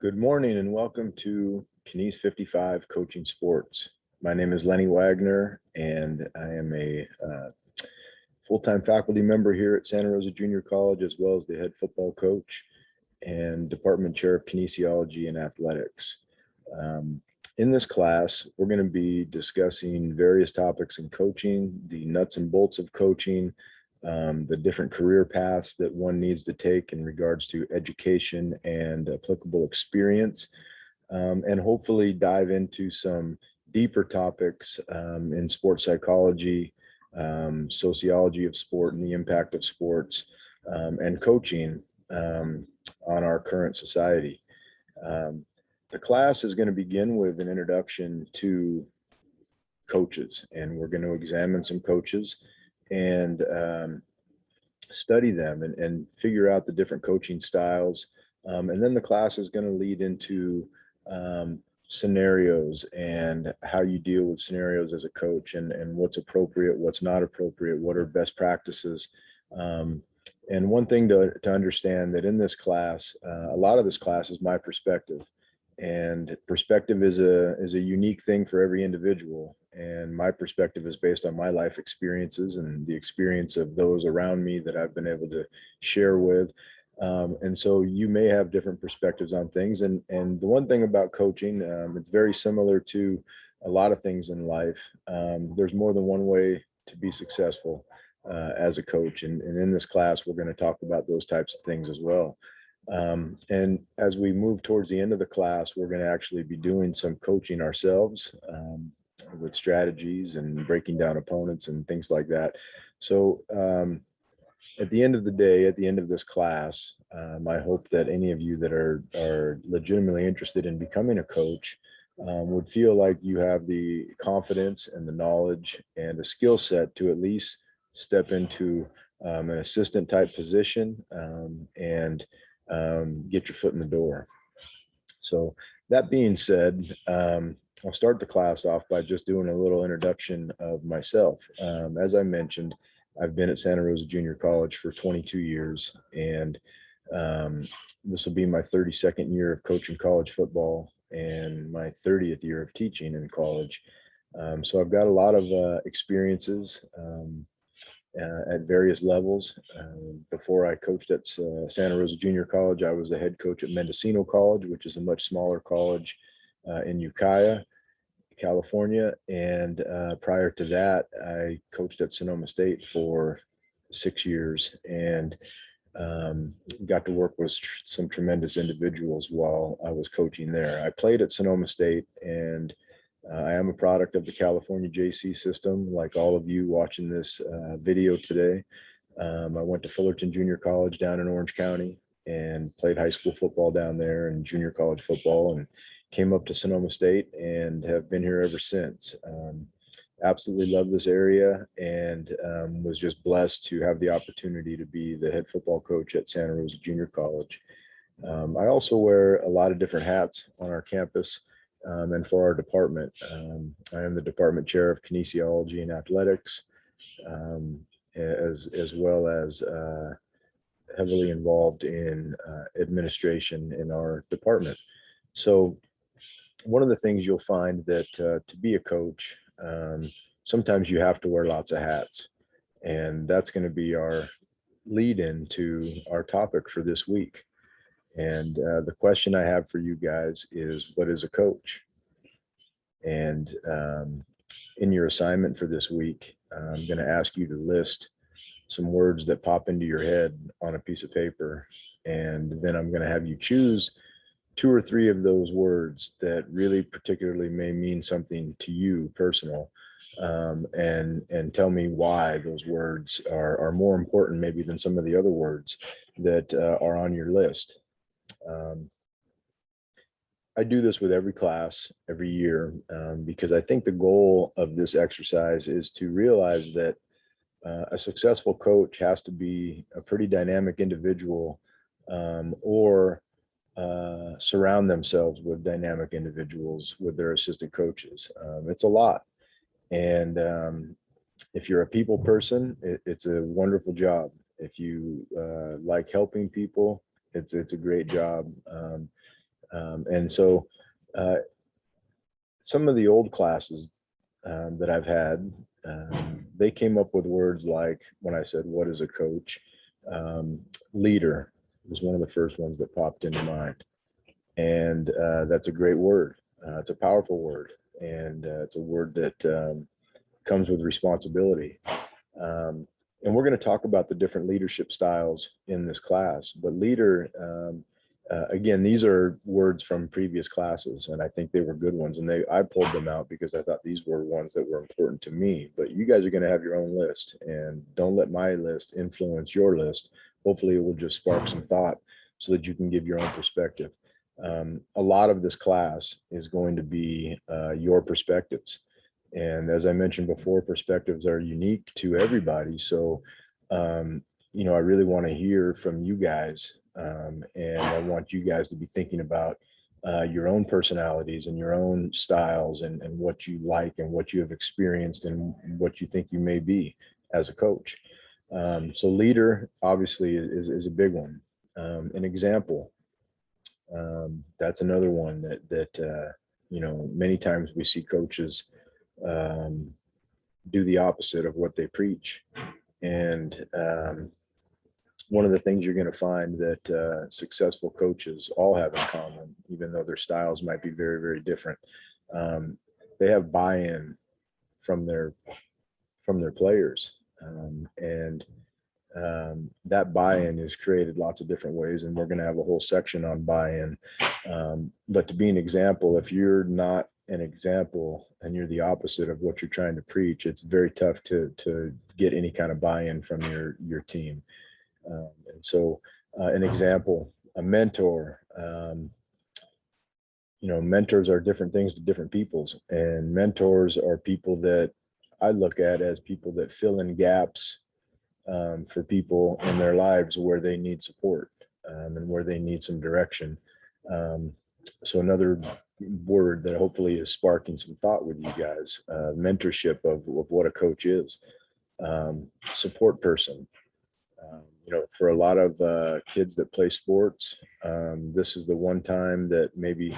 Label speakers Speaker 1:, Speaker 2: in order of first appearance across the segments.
Speaker 1: Good morning and welcome to Kines 55 Coaching Sports. My name is Lenny Wagner and I am a full-time faculty member here at Santa Rosa Junior College, as well as the head football coach and department chair of kinesiology and athletics. In this class, we're going to be discussing various topics in coaching, the nuts and bolts of coaching, the different career paths that one needs to take in regards to education and applicable experience, and hopefully dive into some deeper topics in sports psychology, sociology of sport and the impact of sports, and coaching on our current society. The class is going to begin with an introduction to coaches, and we're going to examine some coaches and study them and figure out the different coaching styles. And then the class is going to lead into scenarios and how you deal with scenarios as a coach, and what's appropriate, what's not appropriate, what are best practices. And one thing to understand that in this class, a lot of this class is my perspective. And perspective is a unique thing for every individual. And my perspective is based on my life experiences and the experience of those around me that I've been able to share with. And so you may have different perspectives on things. And the one thing about coaching, it's very similar to a lot of things in life. There's more than one way to be successful as a coach. And in this class, we're going to talk about those types of things as well. And as we move towards the end of the class, we're going to actually be doing some coaching ourselves with strategies and breaking down opponents and things like that. So at the end of the day, at the end of this class, I hope that any of you that are legitimately interested in becoming a coach would feel like you have the confidence and the knowledge and the skill set to at least step into an assistant type position and get your foot in the door. So that being said, I'll start the class off by just doing a little introduction of myself. As I mentioned, I've been at Santa Rosa Junior College for 22 years, and this will be my 32nd year of coaching college football and my 30th year of teaching in college. So I've got a lot of experiences at various levels. Before I coached at Santa Rosa Junior College, I was the head coach at Mendocino College, which is a much smaller college in Ukiah, California. And prior to that, I coached at Sonoma State for 6 years and got to work with some tremendous individuals while I was coaching there. I played at Sonoma State, and I am a product of the California JC system, like all of you watching this video today. I went to Fullerton Junior College down in Orange County and played high school football down there and junior college football, and came up to Sonoma State and have been here ever since. Absolutely love this area, and was just blessed to have the opportunity to be the head football coach at Santa Rosa Junior College. I also wear a lot of different hats on our campus. And for our department, I am the department chair of kinesiology and athletics, as well as heavily involved in administration in our department. So one of the things you'll find that to be a coach, sometimes you have to wear lots of hats, and that's going to be our lead into our topic for this week. And the question I have for you guys is, what is a coach? And in your assignment for this week, I'm going to ask you to list some words that pop into your head on a piece of paper. And then I'm going to have you choose 2 or 3 of those words that really particularly may mean something to you personal, and tell me why those words are more important maybe than some of the other words that are on your list. I do this with every class every year because I think the goal of this exercise is to realize that a successful coach has to be a pretty dynamic individual, or surround themselves with dynamic individuals with their assistant coaches. It's a lot. And if you're a people person, it's a wonderful job. If you like helping people, it's a great job. And so some of the old classes that I've had, they came up with words like, when I said, what is a coach? Leader was one of the first ones that popped into mind. And that's a great word. It's a powerful word. And it's a word that comes with responsibility. And we're going to talk about the different leadership styles in this class. But leader, again, these are words from previous classes, and I think they were good ones. And I pulled them out because I thought these were ones that were important to me. But you guys are going to have your own list, and don't let my list influence your list. Hopefully, it will just spark some thought so that you can give your own perspective. A lot of this class is going to be your perspectives. And as I mentioned before, perspectives are unique to everybody. So, I really want to hear from you guys. And I want you guys to be thinking about your own personalities and your own styles and what you like and what you have experienced and what you think you may be as a coach. So leader obviously is a big one. An example, that's another one that many times we see coaches do the opposite of what they preach. And one of the things you're going to find that successful coaches all have in common, even though their styles might be very, very different, they have buy-in from their players, and that buy-in is created lots of different ways. And we're going to have a whole section on buy-in. But to be an example, if you're not an example and you're the opposite of what you're trying to preach, it's very tough to get any kind of buy-in from your team. And so an example, a mentor, mentors are different things to different peoples, and mentors are people that I look at as people that fill in gaps for people in their lives where they need support and where they need some direction. So another word that hopefully is sparking some thought with you guys, mentorship of what a coach is, support person. For a lot of kids that play sports, this is the one time that maybe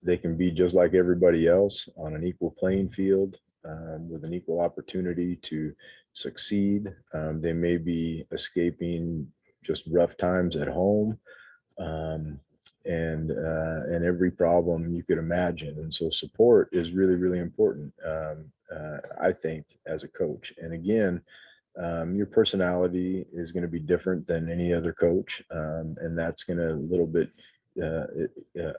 Speaker 1: they can be just like everybody else on an equal playing field with an equal opportunity to succeed. They may be escaping just rough times at home and every problem you could imagine. And so support is really, really important, I think, as a coach. And again, your personality is going to be different than any other coach, and that's going to a little bit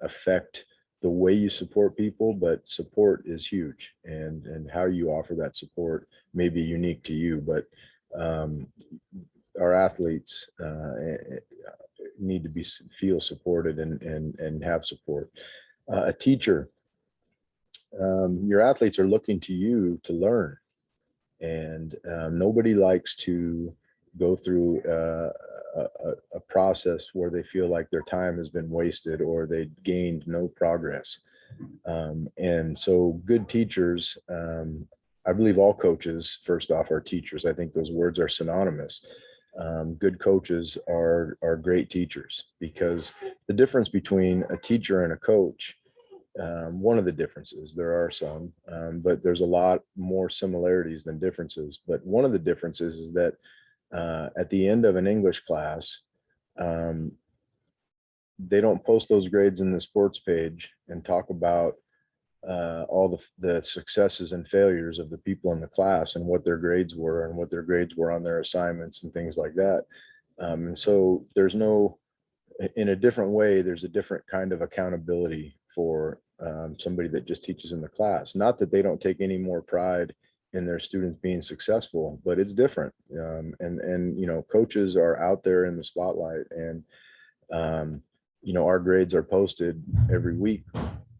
Speaker 1: affect the way you support people. But support is huge, and how you offer that support may be unique to you. But our athletes need to feel supported and have support. A teacher, your athletes are looking to you to learn. And nobody likes to go through a process where they feel like their time has been wasted or they gained no progress. And so good teachers, I believe all coaches, first off, are teachers. I think those words are synonymous. Good coaches are great teachers, because the difference between a teacher and a coach, one of the differences, there are some, but there's a lot more similarities than differences. But one of the differences is that at the end of an English class, they don't post those grades in the sports page and talk about all the successes and failures of the people in the class and what their grades were and what their grades were on their assignments and things like that. And so there's no, in a different way, there's a different kind of accountability for somebody that just teaches in the class. Not that they don't take any more pride in their students being successful, but it's different. And coaches are out there in the spotlight, and our grades are posted every week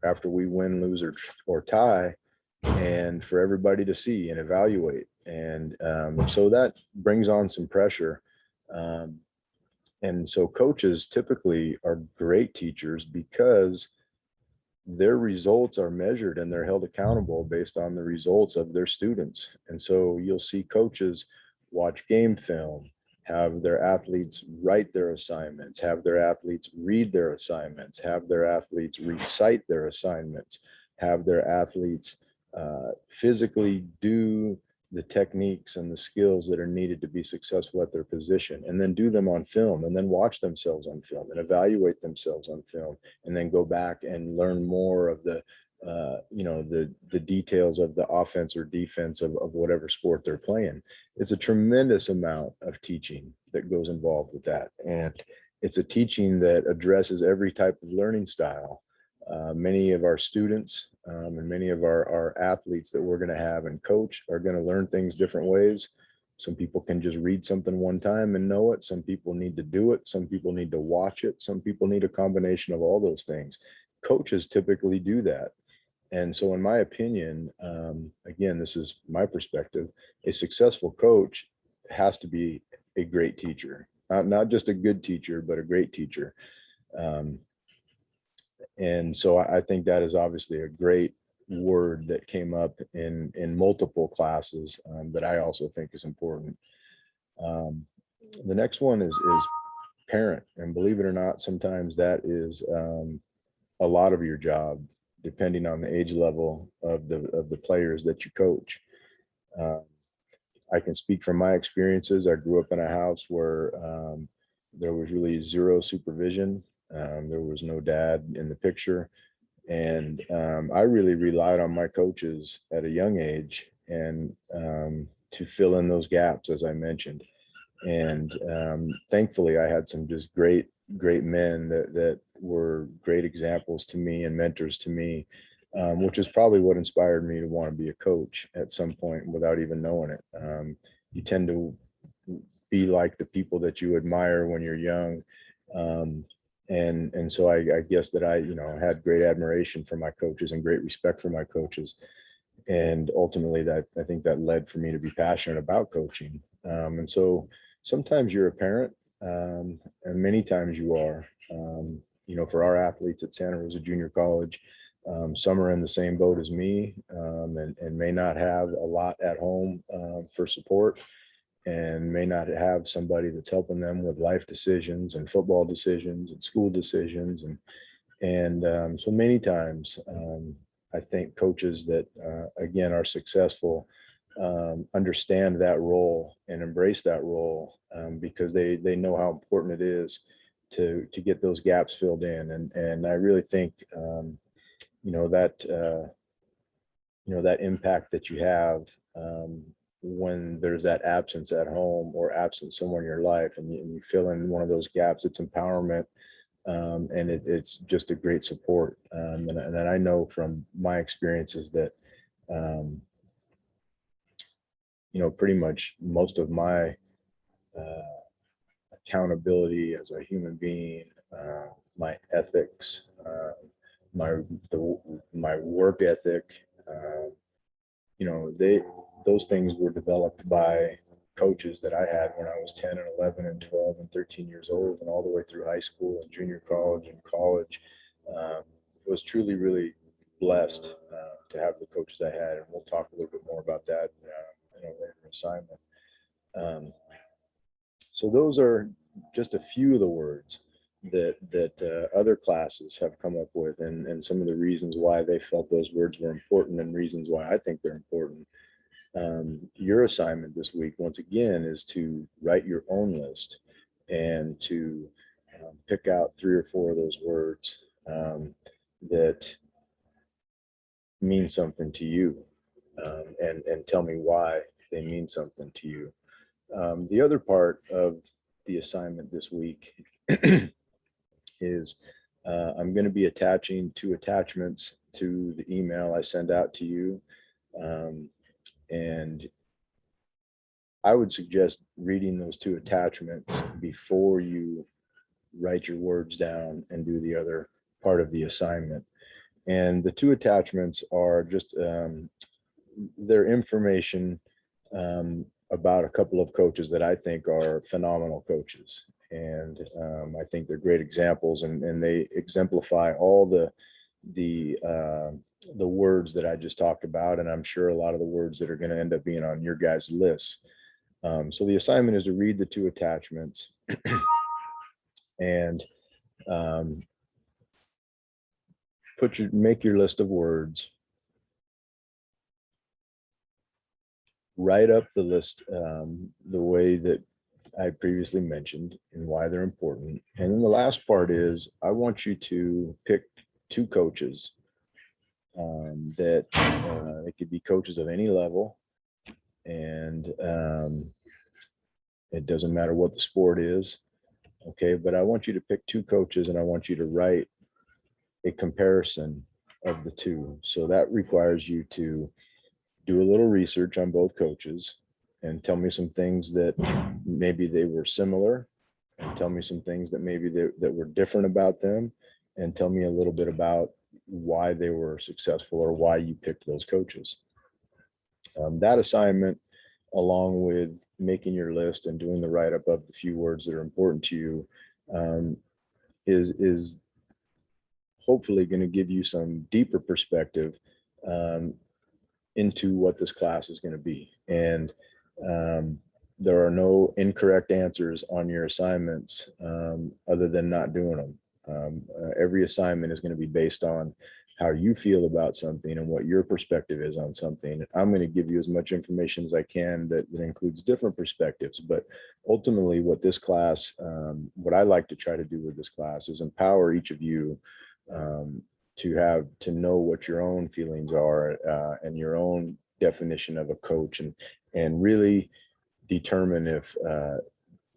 Speaker 1: after we win, lose, or tie, and for everybody to see and evaluate. And so that brings on some pressure. And so coaches typically are great teachers because their results are measured and they're held accountable based on the results of their students. And so you'll see coaches watch game film, have their athletes write their assignments, have their athletes read their assignments, have their athletes recite their assignments, have their athletes physically do the techniques and the skills that are needed to be successful at their position, and then do them on film, and then watch themselves on film and evaluate themselves on film, and then go back and learn more of the the details of the offense or defense of whatever sport they're playing. It's a tremendous amount of teaching that goes involved with that, and it's a teaching that addresses every type of learning style. Many of our students and many of our athletes that we're going to have and coach are going to learn things different ways. Some people can just read something one time and know it. Some people need to do it. Some people need to watch it. Some people need a combination of all those things. Coaches typically do that. And so in my opinion, again, this is my perspective, a successful coach has to be a great teacher, not just a good teacher, but a great teacher. And so I think that is obviously a great word that came up in multiple classes that I also think is important. The next one is parent, and believe it or not, sometimes that is a lot of your job, depending on the age level of the players that you coach. I can speak from my experiences. I grew up in a house where there was really zero supervision. There was no dad in the picture. And I really relied on my coaches at a young age and to fill in those gaps, as I mentioned. And thankfully, I had some just great men that were great examples to me and mentors to me, which is probably what inspired me to want to be a coach at some point without even knowing it. You tend to be like the people that you admire when you're young. And so I guess that I had great admiration for my coaches and great respect for my coaches. And ultimately that I think that led for me to be passionate about coaching. And so sometimes you're a parent, and many times you are. For our athletes at Santa Rosa Junior College, some are in the same boat as me, and may not have a lot at home for support, and may not have somebody that's helping them with life decisions and football decisions and school decisions. And so many times, I think coaches that, again, are successful understand that role and embrace that role because they know how important it is to get those gaps filled in. And I really think, that impact that you have when there's that absence at home or absence somewhere in your life, and you fill in one of those gaps, it's empowerment. And it's just a great support. And I know from my experiences that, pretty much most of my accountability as a human being, my ethics, my work ethic, those things were developed by coaches that I had when I was 10 and 11 and 12 and 13 years old, and all the way through high school and junior college and college. Was truly, really blessed to have the coaches I had. And we'll talk a little bit more about that in a later assignment. So those are just a few of the words that other classes have come up with, and some of the reasons why they felt those words were important and reasons why I think they're important. Your assignment this week, once again, is to write your own list and to pick out 3 or 4 of those words that mean something to you, and tell me why they mean something to you. The other part of the assignment this week is I'm going to be attaching 2 attachments to the email I send out to you. And I would suggest reading those 2 attachments before you write your words down and do the other part of the assignment. And the 2 attachments are just their information about a couple of coaches that I think are phenomenal coaches. And I think they're great examples, and they exemplify all the words that I just talked about. And I'm sure a lot of the words that are going to end up being on your guys' list. So the assignment is to read the two attachments and make your list of words, write up the list the way that I previously mentioned and why they're important. And then the last part is I want you to pick two coaches that it could be coaches of any level, and it doesn't matter what the sport is. Okay, but I want you to pick two coaches and I want you to write a comparison of the two. So that requires you to do a little research on both coaches and tell me some things that maybe they were similar, and tell me some things that maybe that were different about them, and tell me a little bit about why they were successful or why you picked those coaches. That assignment, along with making your list and doing the write-up of the few words that are important to you, is hopefully going to give you some deeper perspective into what this class is going to be. And there are no incorrect answers on your assignments other than not doing them. Every assignment is going to be based on how you feel about something and what your perspective is on something. I'm going to give you as much information as I can that includes different perspectives. But ultimately, what this class, what I like to try to do with this class is empower each of you to know what your own feelings are and your own definition of a coach, and really determine if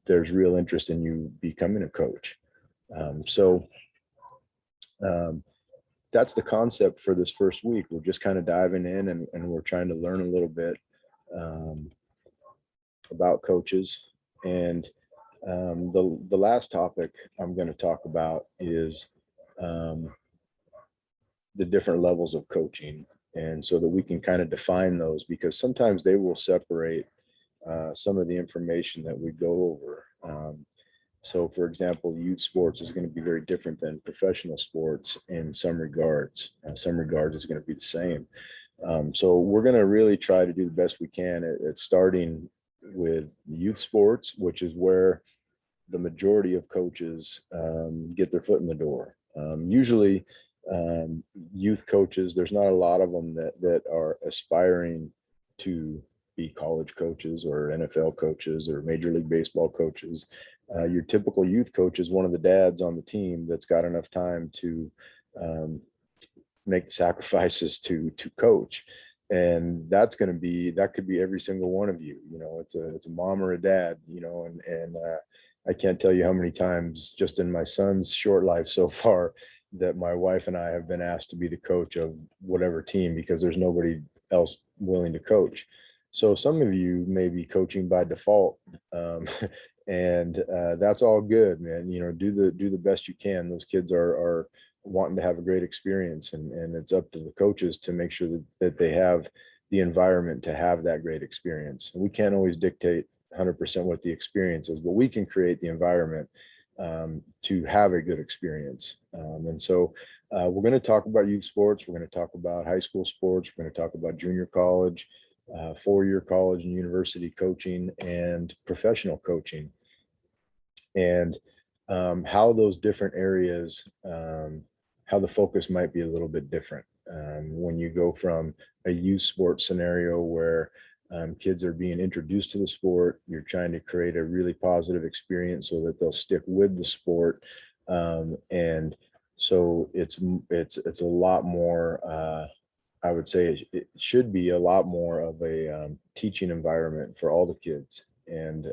Speaker 1: there's real interest in you becoming a coach. So that's the concept for this first week. We're just kind of diving in and we're trying to learn a little bit about coaches. And the last topic I'm going to talk about is the different levels of coaching, and so that we can kind of define those, because sometimes they will separate some of the information that we go over. So for example, youth sports is going to be very different than professional sports in some regards. Some regards is going to be the same. So we're going to really try to do the best we can at starting with youth sports, which is where the majority of coaches get their foot in the door. Usually youth coaches, there's not a lot of them that are aspiring to be college coaches or NFL coaches or Major League Baseball coaches. Your typical youth coach is one of the dads on the team that's got enough time to make the sacrifices to coach. And that could be every single one of you. It's a mom or a dad, and I can't tell you how many times just in my son's short life so far that my wife and I have been asked to be the coach of whatever team because there's nobody else willing to coach. So some of you may be coaching by default, and that's all good, man. Do the best you can. Those kids are wanting to have a great experience, and it's up to the coaches to make sure that they have the environment to have that great experience. We can't always dictate 100% what the experience is, but we can create the environment to have a good experience. And so we're going to talk about youth sports. We're going to talk about high school sports. We're going to talk about junior college, four-year college and university coaching, and professional coaching, and how those different areas, how the focus might be a little bit different. When you go from a youth sports scenario where kids are being introduced to the sport, you're trying to create a really positive experience so that they'll stick with the sport. And so it's a lot more, I would say it should be a lot more of a teaching environment for all the kids. And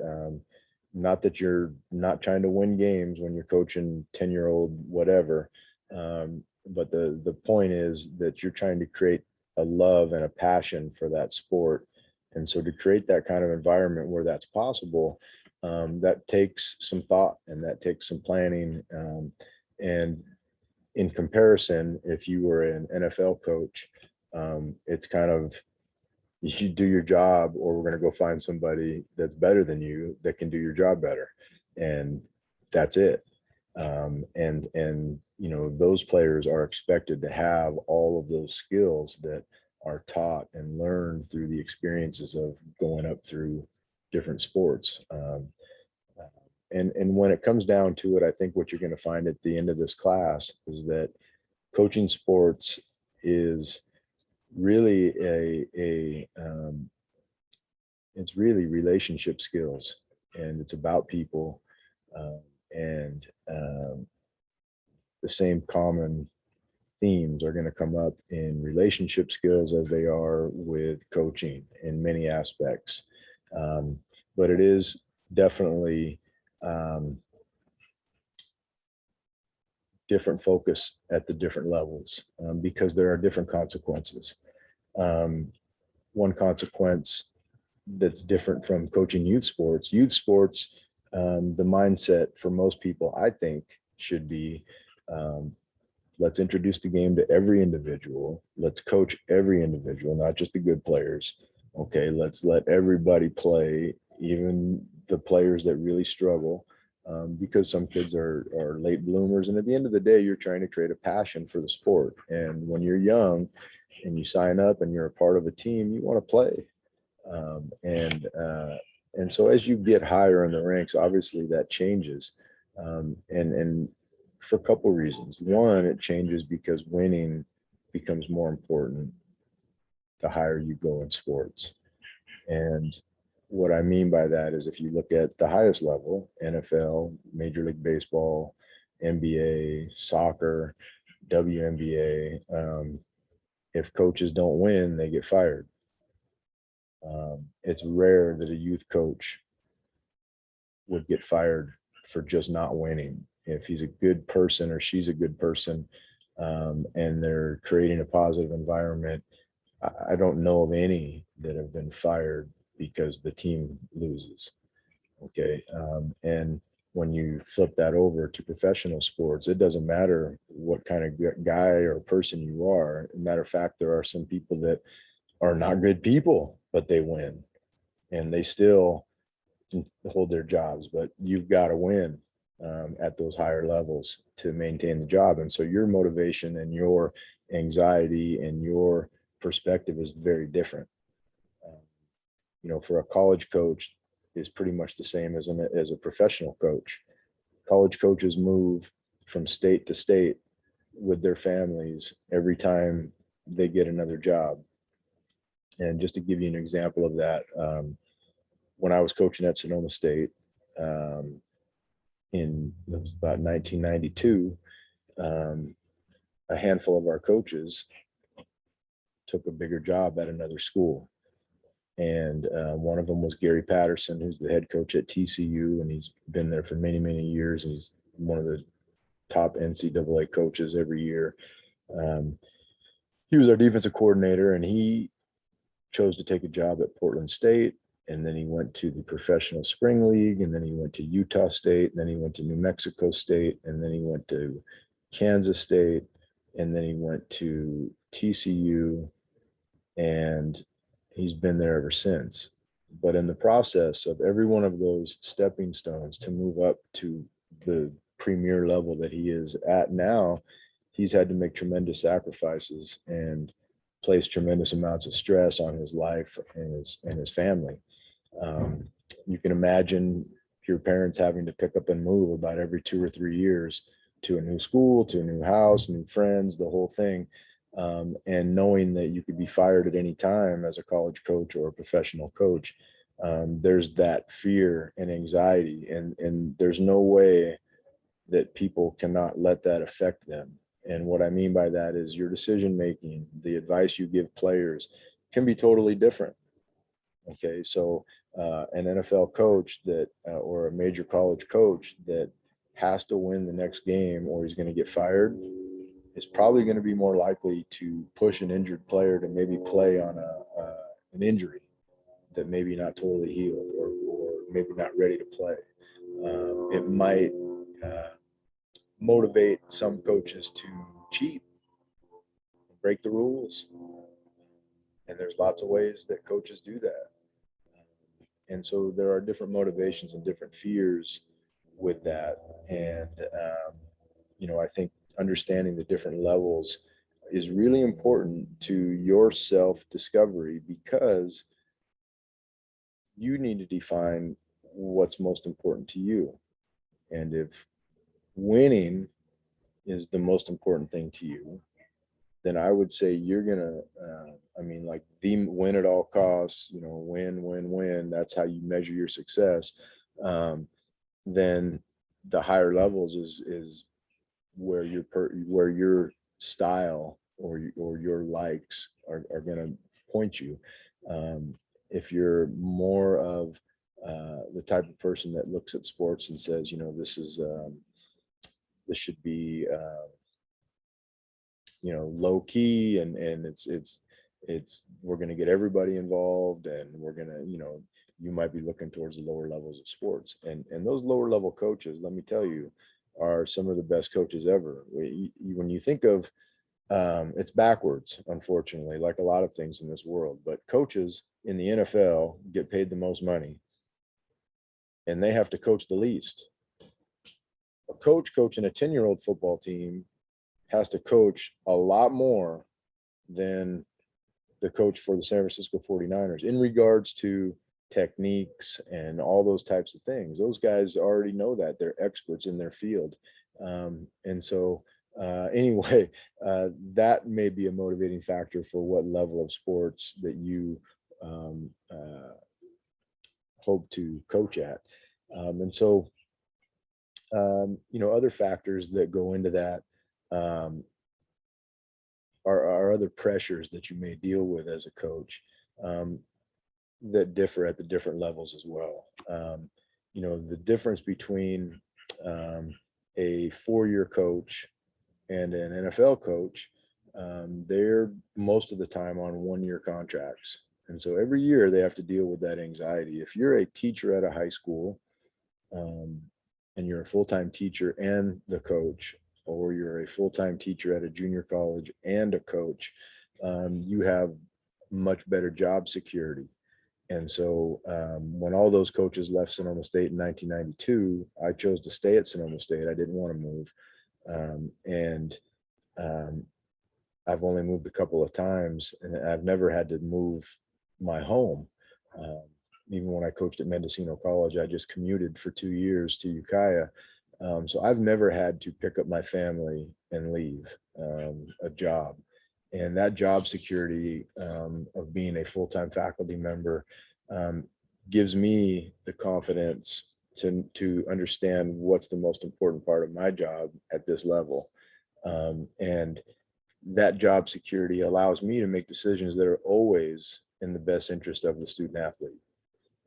Speaker 1: not that you're not trying to win games when you're coaching 10-year-old whatever, but the point is that you're trying to create a love and a passion for that sport. And so to create that kind of environment where that's possible, that takes some thought and that takes some planning. And in comparison, if you were an NFL coach, it's kind of, you do your job or we're going to go find somebody that's better than you that can do your job better. And that's it. And those players are expected to have all of those skills that are taught and learned through the experiences of going up through different sports. And when it comes down to it, I think what you're going to find at the end of this class is that coaching sports is really it's really relationship skills, and it's about people, and the same common themes are going to come up in relationship skills as they are with coaching in many aspects. But it is definitely different focus at the different levels, because there are different consequences. One consequence that's different from coaching youth sports, the mindset for most people, I think, should be, let's introduce the game to every individual. Let's coach every individual, not just the good players. Okay, let's let everybody play, even the players that really struggle, because some kids are late bloomers. And at the end of the day, you're trying to create a passion for the sport. And when you're young and you sign up and you're a part of a team, you want to play. And so as you get higher in the ranks, obviously that changes. And for a couple of reasons. One, it changes because winning becomes more important the higher you go in sports. And what I mean by that is, if you look at the highest level, NFL, Major League Baseball, NBA, soccer, WNBA, if coaches don't win, they get fired. It's rare that a youth coach would get fired for just not winning. If he's a good person or she's a good person, and they're creating a positive environment, I don't know of any that have been fired because the team loses. Okay. And when you flip that over to professional sports, it doesn't matter what kind of guy or person you are. As a matter of fact, there are some people that are not good people, but they win and they still hold their jobs. But you've got to win at those higher levels to maintain the job. And so your motivation and your anxiety and your perspective is very different. For a college coach is pretty much the same as a professional coach. College coaches move from state to state with their families every time they get another job. And just to give you an example of that, when I was coaching at Sonoma State, it was about 1992, a handful of our coaches took a bigger job at another school. And one of them was Gary Patterson, who's the head coach at TCU, and he's been there for many, many years. And he's one of the top NCAA coaches every year. He was our defensive coordinator, and he chose to take a job at Portland State. And then he went to the professional spring league, and then he went to Utah State, and then he went to New Mexico State, and then he went to Kansas State, and then he went to TCU, and he's been there ever since. But in the process of every one of those stepping stones to move up to the premier level that he is at now, he's had to make tremendous sacrifices and place tremendous amounts of stress on his life and his family. You can imagine your parents having to pick up and move about every 2 or 3 years to a new school, to a new house, new friends, the whole thing. And knowing that you could be fired at any time as a college coach or a professional coach, there's that fear and anxiety, and there's no way that people cannot let that affect them. And what I mean by that is your decision making, the advice you give players can be totally different. Okay, so an NFL coach that or a major college coach that has to win the next game or he's going to get fired is probably going to be more likely to push an injured player to maybe play on an injury that maybe not totally healed or maybe not ready to play. It might motivate some coaches to cheat, break the rules. And there's lots of ways that coaches do that. And so there are different motivations and different fears with that. And, I think understanding the different levels is really important to your self-discovery, because you need to define what's most important to you. And if winning is the most important thing to you, then I would say you're gonna, I mean, like the win at all costs, win, win, win. That's how you measure your success. Then the higher levels is where where your style or your likes are going to point you. If you're more of the type of person that looks at sports and says, this should be low key, and it's we're going to get everybody involved, and we're going to you might be looking towards the lower levels of sports, and those lower level coaches, let me tell you, are some of the best coaches ever. When you think of it's backwards, unfortunately, like a lot of things in this world, but coaches in the NFL get paid the most money and they have to coach the least. A coach coaching a 10-year-old football team has to coach a lot more than the coach for the San Francisco 49ers in regards to techniques and all those types of things. Those guys already know that. They're experts in their field. And so anyway, that may be a motivating factor for what level of sports that you hope to coach at. And so, other factors that go into that are other pressures that you may deal with as a coach that differ at the different levels as well. The difference between a 4-year coach and an NFL coach, they're most of the time on 1-year contracts. And so every year they have to deal with that anxiety. If you're a teacher at a high school, and you're a full-time teacher and the coach, or you're a full-time teacher at a junior college and a coach, you have much better job security. And so when all those coaches left Sonoma State in 1992, I chose to stay at Sonoma State. I didn't want to move. And I've only moved a couple of times, and I've never had to move my home. Even when I coached at Mendocino College, I just commuted for 2 years to Ukiah. So I've never had to pick up my family and leave a job. And that job security of being a full-time faculty member gives me the confidence to understand what's the most important part of my job at this level. And that job security allows me to make decisions that are always in the best interest of the student athlete.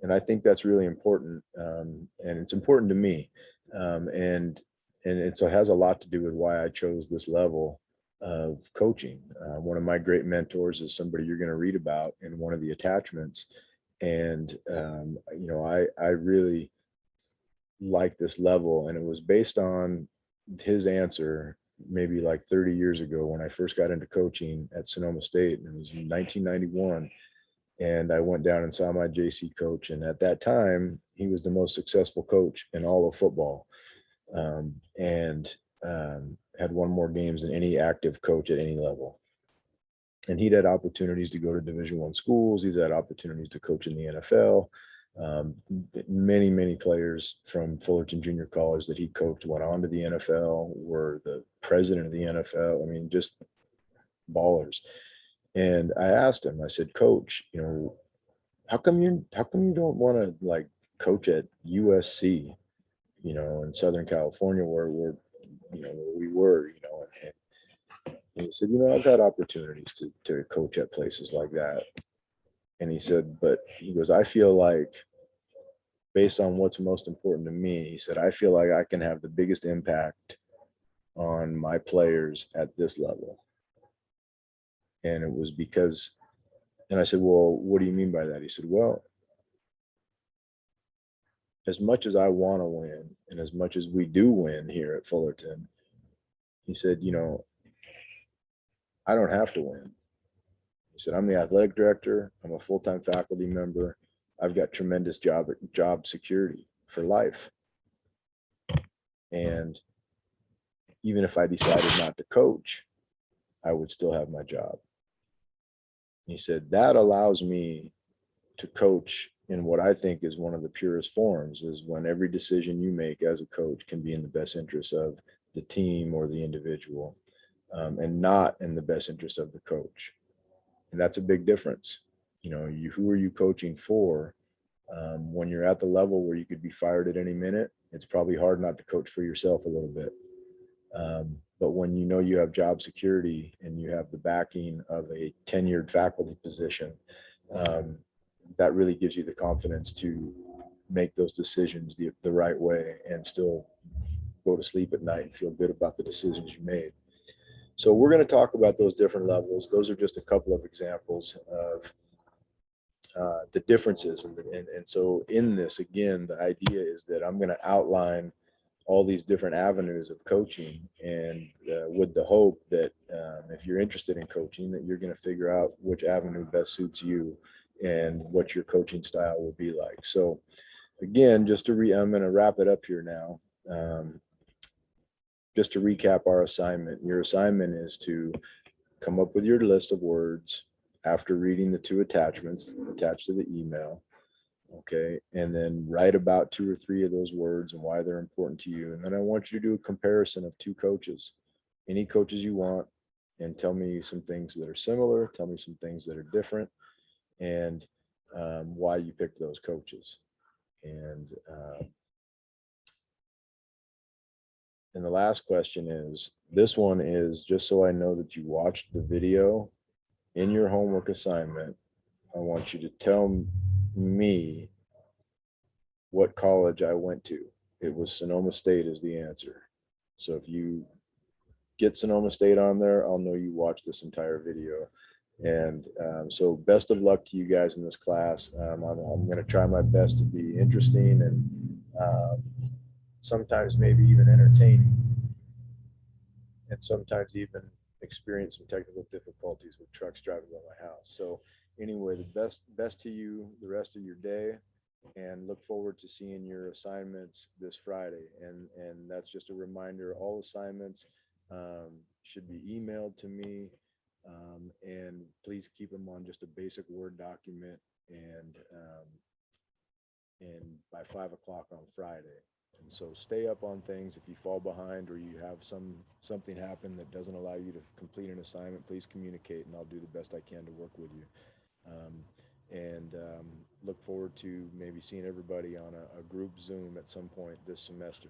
Speaker 1: And I think that's really important. And it's important to me. And it has a lot to do with why I chose this level of coaching. One of my great mentors is somebody you're going to read about in one of the attachments. And, I really like this level, and it was based on his answer maybe like 30 years ago when I first got into coaching at Sonoma State, and it was in 1991. And I went down and saw my JC coach. And at that time, he was the most successful coach in all of football, and had won more games than any active coach at any level. And he'd had opportunities to go to Division I schools. He's had opportunities to coach in the NFL. Many, many players from Fullerton Junior College that he coached went on to the NFL, were the president of the NFL. I mean, just ballers. And I asked him, I said, Coach, how come you don't want to like coach at USC, in Southern California where we were, and he said, I've had opportunities to coach at places like that. And he said, but he goes, I feel like based on what's most important to me, he said, I feel like I can have the biggest impact on my players at this level. And it was because, and I said, well, what do you mean by that? He said, well, as much as I want to win and as much as we do win here at Fullerton, he said, I don't have to win. He said, I'm the athletic director. I'm a full-time faculty member. I've got tremendous job security for life. And even if I decided not to coach, I would still have my job. He said, that allows me to coach in what I think is one of the purest forms, is when every decision you make as a coach can be in the best interest of the team or the individual, and not in the best interest of the coach. And that's a big difference. Who are you coaching for? When you're at the level where you could be fired at any minute, it's probably hard not to coach for yourself a little bit. But when you know you have job security and you have the backing of a tenured faculty position, that really gives you the confidence to make those decisions the right way and still go to sleep at night and feel good about the decisions you made. So we're going to talk about those different levels. Those are just a couple of examples of the differences. And so in this, again, the idea is that I'm going to outline all these different avenues of coaching, and with the hope that if you're interested in coaching, that you're going to figure out which avenue best suits you and what your coaching style will be like. So again, I'm going to wrap it up here now. Just to recap our assignment, your assignment is to come up with your list of words after reading the 2 attachments attached to the email. Okay. And then write about 2 or 3 of those words and why they're important to you. And then I want you to do a comparison of 2 coaches, any coaches you want, and tell me some things that are similar, tell me some things that are different, and why you picked those coaches. And the last question is, this one is just so I know that you watched the video in your homework assignment. I want you to tell me what college I went to. It was Sonoma State is the answer. So if you get Sonoma State on there, I'll know you watched this entire video. And so best of luck to you guys in this class. I'm going to try my best to be interesting and sometimes maybe even entertaining, and sometimes even experience some technical difficulties with trucks driving by my house. So anyway, the best to you the rest of your day, and look forward to seeing your assignments this Friday. And that's just a reminder, all assignments should be emailed to me, and please keep them on just a basic Word document, and by 5 o'clock on Friday. And so stay up on things. If you fall behind or you have something happen that doesn't allow you to complete an assignment, please communicate, and I'll do the best I can to work with you. And look forward to maybe seeing everybody on a group Zoom at some point this semester.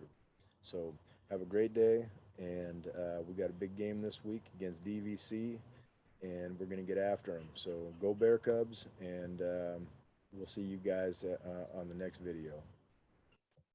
Speaker 1: So have a great day, and we got a big game this week against DVC, and we're going to get after them. So go Bear Cubs, and we'll see you guys on the next video.